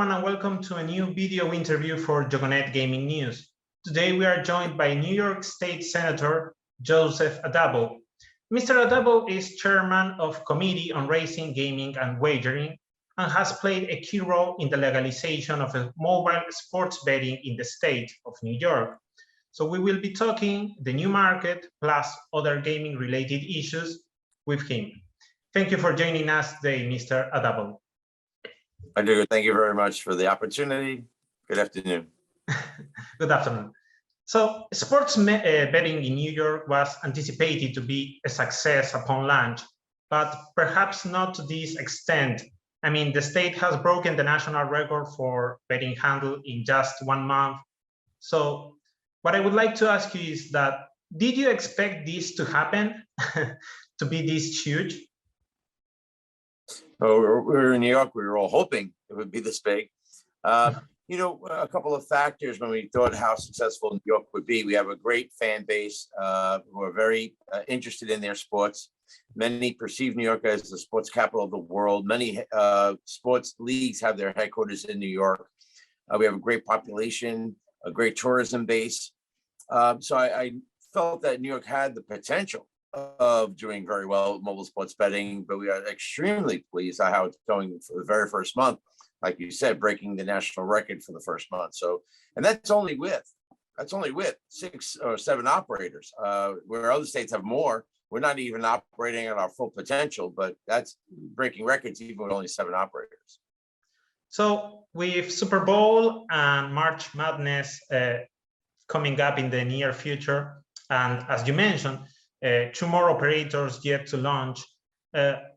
everyone, and welcome to a new video interview for Jogonet Gaming News. Today we are joined by New York State Senator Joseph Addabbo. Mr. Addabbo is chairman of Committee on Racing, Gaming and Wagering and has played a key role in the legalization of mobile sports betting in the state of New York. So we will be talking the new market plus other gaming related issues with him. Thank you for joining us today, Mr. Addabbo. I do. Thank you very much for the opportunity. Good afternoon. Good afternoon. So sports betting in New York was anticipated to be a success upon launch, but perhaps not to this extent. I mean, the state has broken the national record for betting handle in just 1 month. So what I would like to ask you is that, did you expect this to happen, to be this huge? Oh, we're in New York. We were all hoping it would be this big. You know, a couple of factors when we thought how successful New York would be. We have a great fan base who are very interested in their sports. Many perceive New York as the sports capital of the world. Many sports leagues have their headquarters in New York. We have a great population, a great tourism base. So I felt that New York had the potential of doing very well with mobile sports betting, but we are extremely pleased at how it's going for the very first month. Like you said, breaking the national record for the first month. So, and that's only with 6 or 7 operators. Where other states have more, we're not even operating at our full potential, but that's breaking records even with only 7 operators. So with Super Bowl and March Madness coming up in the near future, and as you mentioned, 2 more operators yet to launch,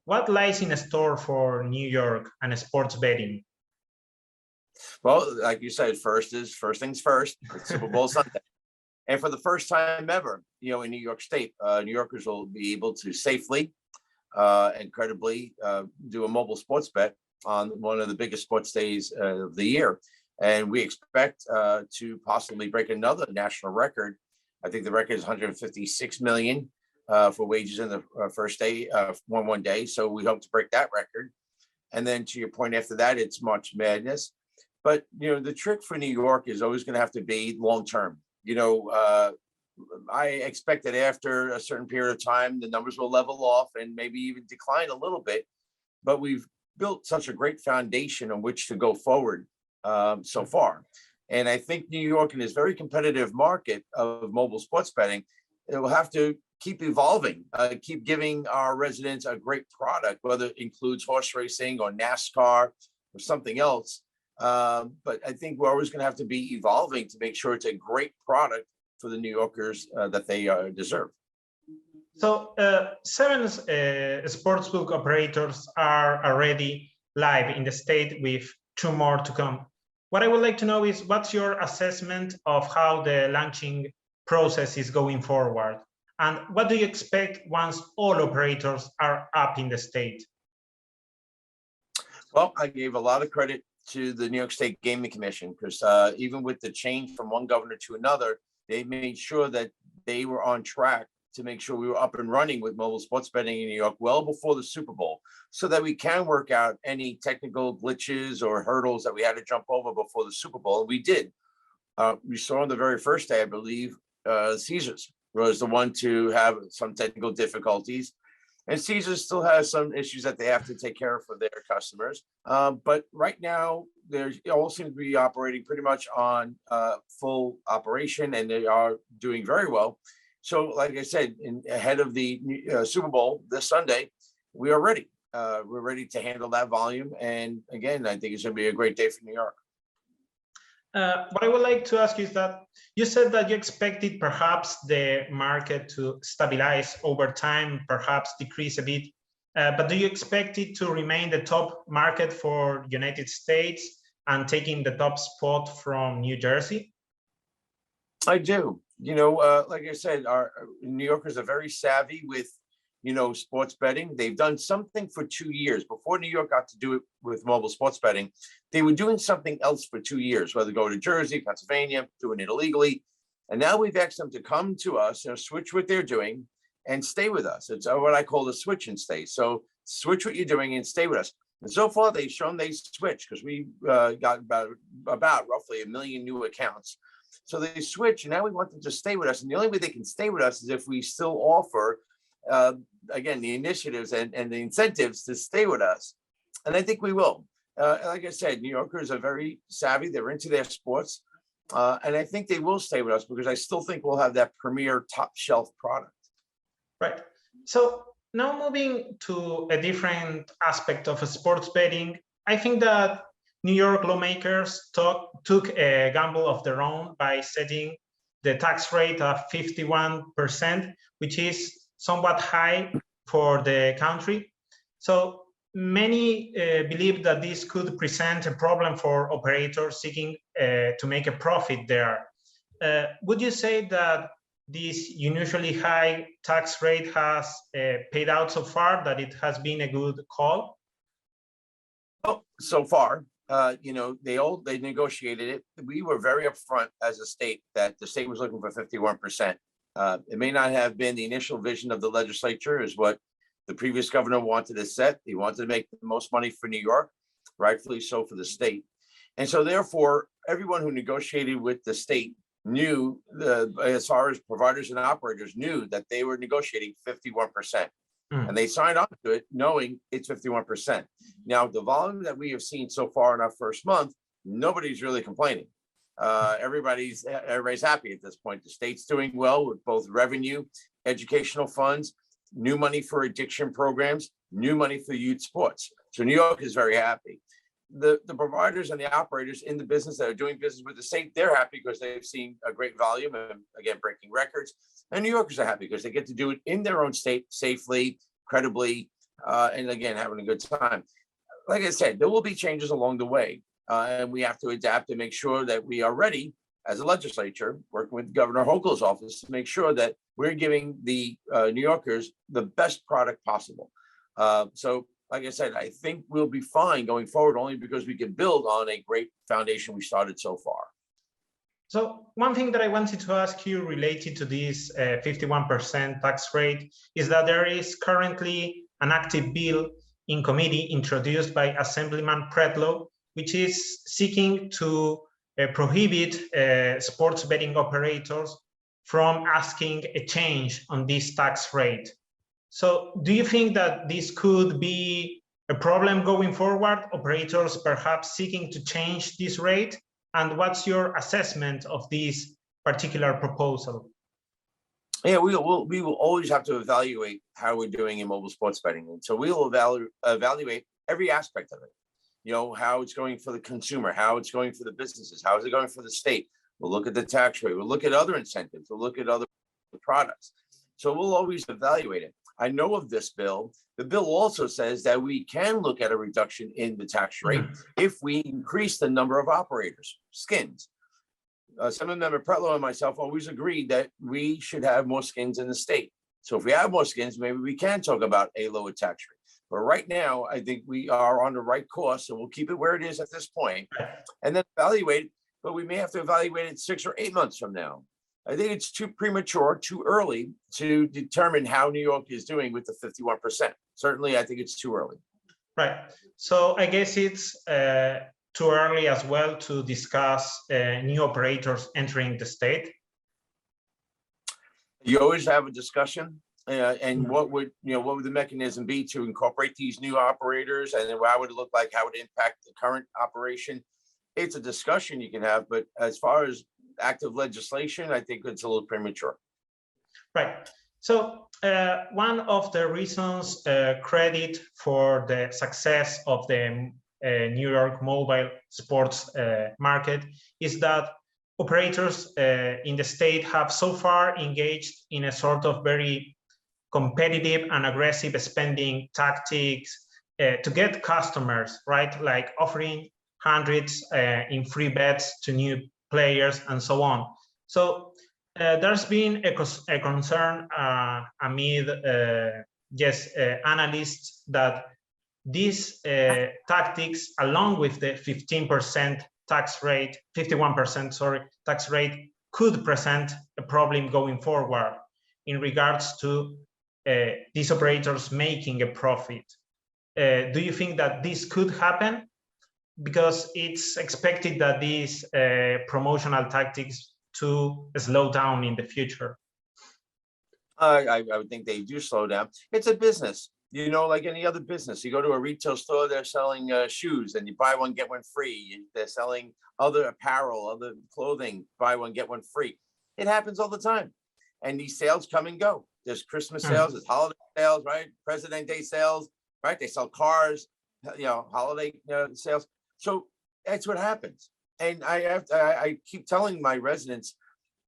what lies in store for New York and sports betting? Well, like you said, first things first. It's Super Bowl Sunday, and for the first time ever, you know, in New York State, New Yorkers will be able to safely and credibly do a mobile sports bet on one of the biggest sports days of the year, and we expect to possibly break another national record. I think the record is 156 million for wages in the first day, one day. So we hope to break that record, and then to your point, after that, it's March Madness. But, you know, the trick for New York is always going to have to be long-term. You know, I expect that after a certain period of time, the numbers will level off and maybe even decline a little bit. But we've built such a great foundation on which to go forward so far. And I think New York, in this very competitive market of mobile sports betting, it will have to keep evolving, keep giving our residents a great product, whether it includes horse racing or NASCAR or something else. But I think we're always going to have to be evolving to make sure it's a great product for the New Yorkers that they deserve. So 7 sportsbook operators are already live in the state with 2 more to come. What I would like to know is, what's your assessment of how the launching process is going forward? And what do you expect once all operators are up in the state? Well, I gave a lot of credit to the New York State Gaming Commission, because even with the change from one governor to another, they made sure that they were on track to make sure we were up and running with mobile sports betting in New York well before the Super Bowl, so that we can work out any technical glitches or hurdles that we had to jump over before the Super Bowl. And we did. We saw on the very first day, I believe, Caesars was the one to have some technical difficulties. And Caesars still has some issues that they have to take care of for their customers. But right now, they all seem to be operating pretty much on full operation, and they are doing very well. So, like I said, ahead of the Super Bowl this Sunday, we are ready. We're ready to handle that volume. And again, I think it's going to be a great day for New York. What I would like to ask you is that you said that you expected perhaps the market to stabilize over time, perhaps decrease a bit, but do you expect it to remain the top market for United States and taking the top spot from New Jersey? I do. You know, like I said, our New Yorkers are very savvy with, you know, sports betting. They've done something for 2 years. Before New York got to do it with mobile sports betting, they were doing something else for 2 years, whether go to Jersey, Pennsylvania, doing it illegally. And now we've asked them to come to us, you know, switch what they're doing and stay with us. It's what I call the switch and stay. So switch what you're doing and stay with us. And so far, they've shown they switch because we got about roughly 1 million new accounts. So they switch, and now we want them to stay with us. And the only way they can stay with us is if we still offer, again, the initiatives and the incentives to stay with us. And I think we will. Like I said, New Yorkers are very savvy. They're into their sports. And I think they will stay with us because I still think we'll have that premier top shelf product. Right. So now moving to a different aspect of sports betting, I think that New York lawmakers took a gamble of their own by setting the tax rate at 51%, which is somewhat high for the country. So many believe that this could present a problem for operators seeking to make a profit there. Would you say that this unusually high tax rate has paid out so far, that it has been a good call? Oh, so far, they negotiated it. We were very upfront as a state that the state was looking for 51%. It may not have been the initial vision of the legislature, is what the previous governor wanted to set. He wanted to make the most money for New York, rightfully so for the state. And so therefore, everyone who negotiated with the state knew, as far as providers and operators, knew that they were negotiating 51%. And they signed on to it knowing it's 51%. Now, the volume that we have seen so far in our first month, nobody's really complaining. Everybody's happy at this point. The state's doing well with both revenue, educational funds, new money for addiction programs, new money for youth sports. So New York is very happy. The providers and the operators in the business that are doing business with the state, they're happy because they've seen a great volume and, again, breaking records. And New Yorkers are happy because they get to do it in their own state safely, credibly, and again, having a good time. Like I said, there will be changes along the way, and we have to adapt to make sure that we are ready as a legislature, working with Governor Hochul's office, to make sure that we're giving the New Yorkers the best product possible. So, like I said, I think we'll be fine going forward, only because we can build on a great foundation we started so far. So one thing that I wanted to ask you related to this 51% tax rate is that there is currently an active bill in committee introduced by Assemblyman Pretlow, which is seeking to prohibit sports betting operators from asking a change on this tax rate. So do you think that this could be a problem going forward, operators perhaps seeking to change this rate? And what's your assessment of this particular proposal? Yeah, we will always have to evaluate how we're doing in mobile sports betting. And so we will evaluate every aspect of it. You know, how it's going for the consumer, how it's going for the businesses, how is it going for the state. We'll look at the tax rate. We'll look at other incentives. We'll look at other products. So we'll always evaluate it. I know of this bill. The bill also says that we can look at a reduction in the tax rate if we increase the number of operators, skins. Assemblymember Pretlow and myself always agreed that we should have more skins in the state. So if we have more skins, maybe we can talk about a lower tax rate. But right now, I think we are on the right course, so we'll keep it where it is at this point, and then evaluate it. But we may have to evaluate it 6 or 8 months from now. I think it's too premature, too early to determine how New York is doing with the 51%. Certainly, I think it's too early. Right. So I guess it's too early as well to discuss new operators entering the state. You always have a discussion, and what would the mechanism be to incorporate these new operators, and then how would it look like? How would it impact the current operation? It's a discussion you can have, but as far as active legislation, I think it's a little premature. Right. So one of the reasons credit for the success of the New York mobile sports market is that operators in the state have so far engaged in a sort of very competitive and aggressive spending tactics to get customers, right? Like offering hundreds in free bets to new players and so on. So there's been a concern amid analysts that these tactics, along with the 15% tax rate, 51%, sorry, tax rate, could present a problem going forward in regards to these operators making a profit. do you think that this could happen? Because it's expected that these promotional tactics to slow down in the future. I would think they do slow down. It's a business, you know, like any other business. You go to a retail store, they're selling shoes, and you buy one, get one free. They're selling other apparel, other clothing, buy one, get one free. It happens all the time. And these sales come and go. There's Christmas sales, there's holiday sales, right? President Day sales, right? They sell cars, you know, holiday sales. So that's what happens. And I keep telling my residents,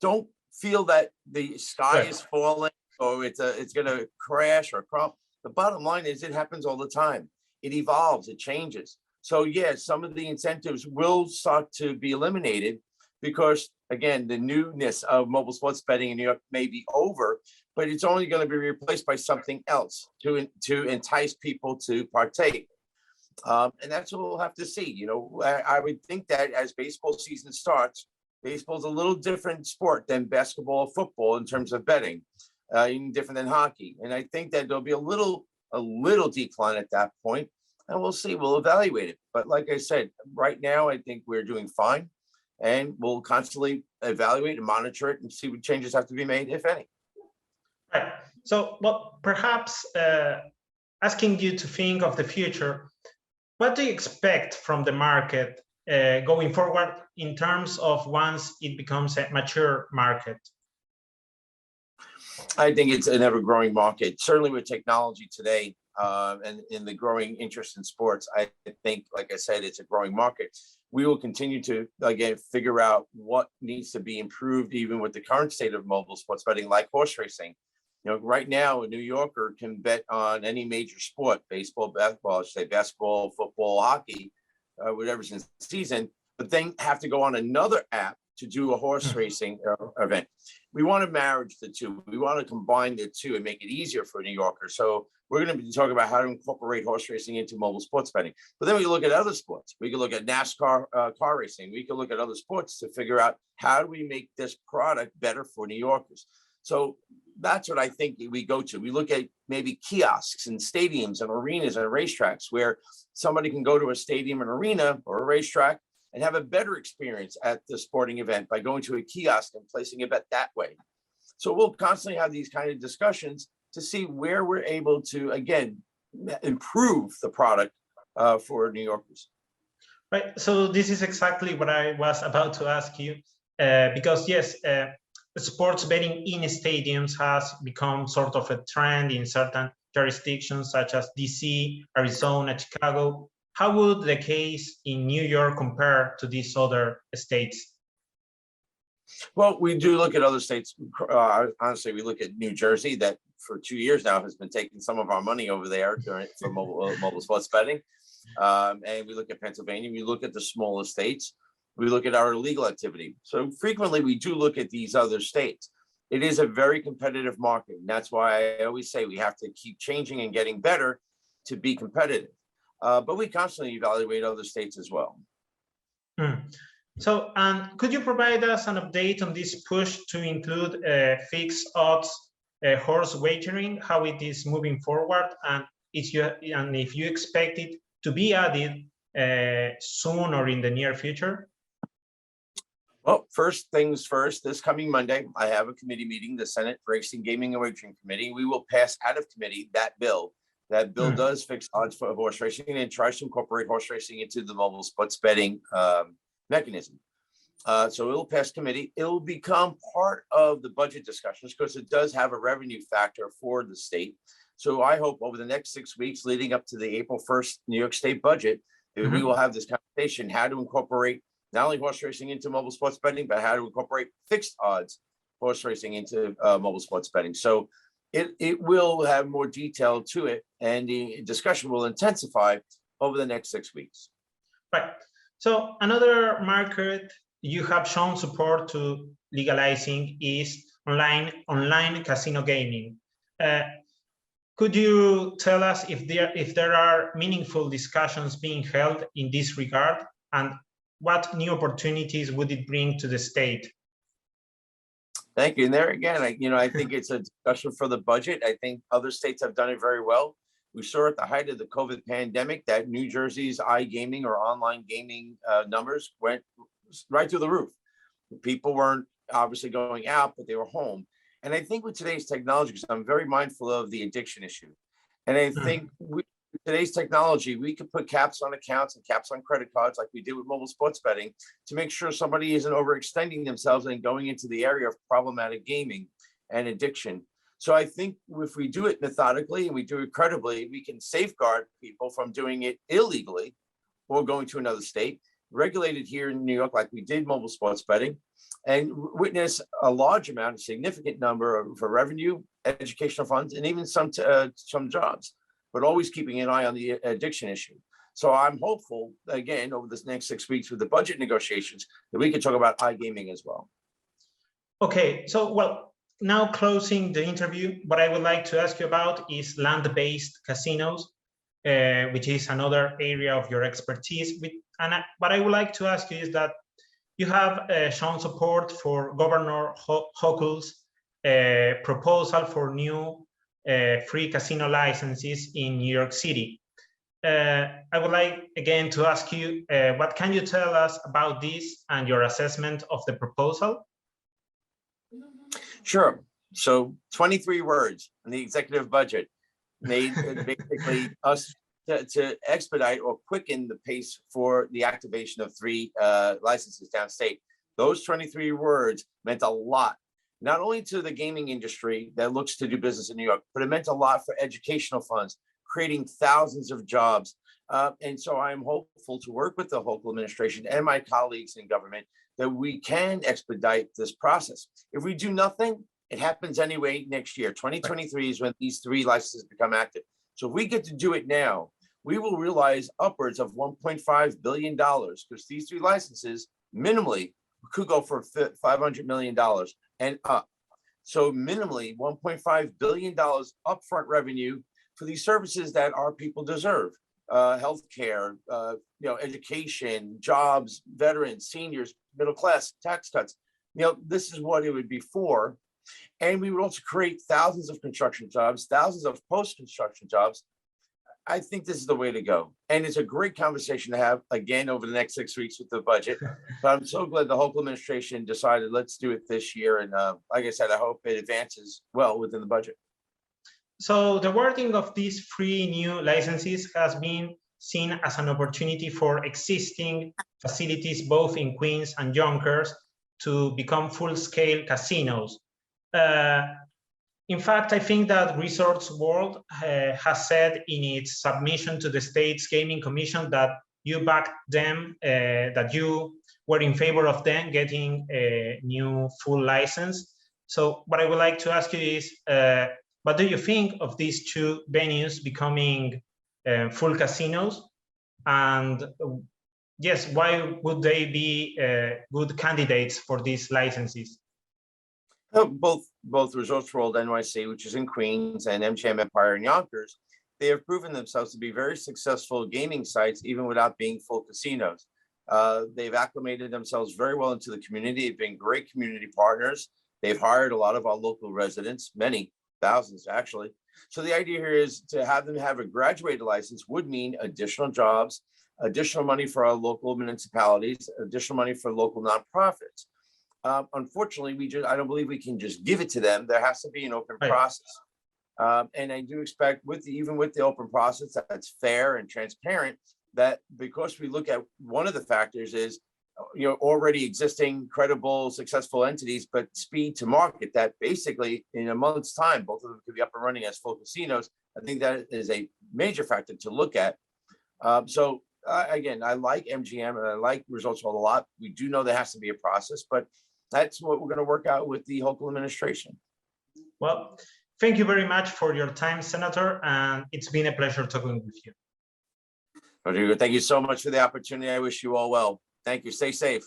don't feel that the sky is falling or it's going to crash or crumble. The bottom line is it happens all the time. It evolves, it changes. So yeah, some of the incentives will start to be eliminated because again, the newness of mobile sports betting in New York may be over, but it's only going to be replaced by something else to entice people to partake. And that's what we'll have to see. You know, I would think that as baseball season starts, baseball's a little different sport than basketball or football in terms of betting, even different than hockey. And I think that there'll be a little decline at that point, and we'll see. We'll evaluate it. But like I said, right now I think we're doing fine, and we'll constantly evaluate and monitor it and see what changes have to be made, if any. Right. So, well, perhaps asking you to think of the future. What do you expect from the market going forward in terms of once it becomes a mature market? I think it's an ever-growing market. Certainly with technology today and in the growing interest in sports, I think, like I said, it's a growing market. We will continue to, again, figure out what needs to be improved, even with the current state of mobile sports betting, like horse racing. You know, right now, a New Yorker can bet on any major sport, baseball, basketball, I should say basketball, football, hockey, whatever's in season, but then have to go on another app to do a horse racing event. We want to marriage the two. We want to combine the two and make it easier for New Yorkers. So we're going to be talking about how to incorporate horse racing into mobile sports betting. But then we look at other sports. We can look at NASCAR car racing. We can look at other sports to figure out how do we make this product better for New Yorkers. So that's what I think we go to. We look at maybe kiosks and stadiums and arenas and racetracks where somebody can go to a stadium and arena or a racetrack and have a better experience at the sporting event by going to a kiosk and placing a bet that way. So we'll constantly have these kind of discussions to see where we're able to, again, improve the product for New Yorkers. Right. So this is exactly what I was about to ask you, because yes, sports betting in stadiums has become sort of a trend in certain jurisdictions such as DC, Arizona, Chicago. How would the case in New York compare to these other states? Well, we do look at other states. Honestly, we look at New Jersey, that for 2 years now has been taking some of our money over there for mobile sports betting. And we look at Pennsylvania. We look at the smaller states. We look at our illegal activity. So frequently we do look at these other states. It is a very competitive market. And that's why I always say we have to keep changing and getting better to be competitive. But we constantly evaluate other states as well. So, could you provide us an update on this push to include fixed odds horse wagering, how it is moving forward, and if you expect it to be added soon or in the near future? Well, first things first, this coming Monday, I have a committee meeting, the Senate Racing, Gaming, and Wagering Committee. We will pass out of committee that bill. That bill does fix odds for horse racing and tries to incorporate horse racing into the mobile sports betting mechanism. So it'll pass committee. It'll become part of the budget discussions because it does have a revenue factor for the state. So I hope over the next 6 weeks leading up to the April 1st New York State budget, we will have this conversation, how to incorporate not only horse racing into mobile sports betting, but how to incorporate fixed odds horse racing into mobile sports betting. So it will have more detail to it, and the discussion will intensify over the next 6 weeks. Right. So another market you have shown support to legalizing is online casino gaming. Could you tell us if there are meaningful discussions being held in this regard, and what new opportunities would it bring to the state? Thank you. And there again, I think it's a discussion for the budget. I think other states have done it very well. We saw at the height of the COVID pandemic that New Jersey's iGaming or online gaming numbers went right through the roof. People weren't obviously going out, but they were home. And I think with today's technology, because I'm very mindful of the addiction issue, and I think with today's technology, we could put caps on accounts and caps on credit cards like we did with mobile sports betting to make sure somebody isn't overextending themselves and going into the area of problematic gaming and addiction. So I think if we do it methodically and we do it credibly, we can safeguard people from doing it illegally or going to another state, regulated here in New York like we did mobile sports betting, and witness a large amount, a significant number for revenue, educational funds, and even some jobs, but always keeping an eye on the addiction issue. So I'm hopeful, again, over this next 6 weeks with the budget negotiations, that we can talk about iGaming as well. Okay, so well, now closing the interview, what I would like to ask you about is land-based casinos, which is another area of your expertise. What I would like to ask you is that you have shown support for Governor Hochul's proposal for new free casino licenses in New York City. I would like again to ask you, what can you tell us about this and your assessment of the proposal? Sure. So 23 words in the executive budget made basically us to expedite or quicken the pace for the activation of 3 licenses downstate. Those 23 words meant a lot, not only to the gaming industry that looks to do business in New York, but it meant a lot for educational funds, creating thousands of jobs. And so I'm hopeful to work with the Hochul administration and my colleagues in government that we can expedite this process. If we do nothing, it happens anyway next year. 2023 is when these 3 licenses become active. So if we get to do it now, we will realize upwards of $1.5 billion, because these 3 licenses minimally could go for $500 million and up. So minimally $1.5 billion upfront revenue for these services that our people deserve. Healthcare, education, jobs, veterans, seniors, middle class, tax cuts. This is what it would be for. And we would also create thousands of construction jobs, thousands of post-construction jobs. I think this is the way to go. And it's a great conversation to have again over the next 6 weeks with the budget. But I'm so glad the Hochul administration decided let's do it this year. And like I said, I hope it advances well within the budget. So the wording of these 3 new licenses has been seen as an opportunity for existing facilities, both in Queens and Yonkers, to become full-scale casinos. In fact, I think that Resorts World has said in its submission to the state's gaming commission that you backed them, that you were in favor of them getting a new full license. So what I would like to ask you is, what do you think of these 2 venues becoming full casinos? And yes, why would they be good candidates for these licenses? Both Resorts World NYC, which is in Queens, and MGM Empire in Yonkers, they have proven themselves to be very successful gaming sites, even without being full casinos. They've acclimated themselves very well into the community. They've been great community partners. They've hired a lot of our local residents, many thousands actually. So the idea here is to have them have a graduated license would mean additional jobs, additional money for our local municipalities, additional money for local nonprofits. Unfortunately, I don't believe we can just give it to them. There has to be an open process. And I do expect even with the open process that's fair and transparent, that because we look at one of the factors is already existing credible successful entities, but speed to market, that basically in a month's time both of them could be up and running as full casinos. I think that is a major factor to look at. Again, I like MGM and I like Resorts World a lot. We do know there has to be a process, but that's what we're going to work out with the Hochul administration. Well, thank you very much for your time, Senator, and it's been a pleasure talking with you. Rodrigo, thank you so much for the opportunity. I wish you all well. Thank you. Stay safe.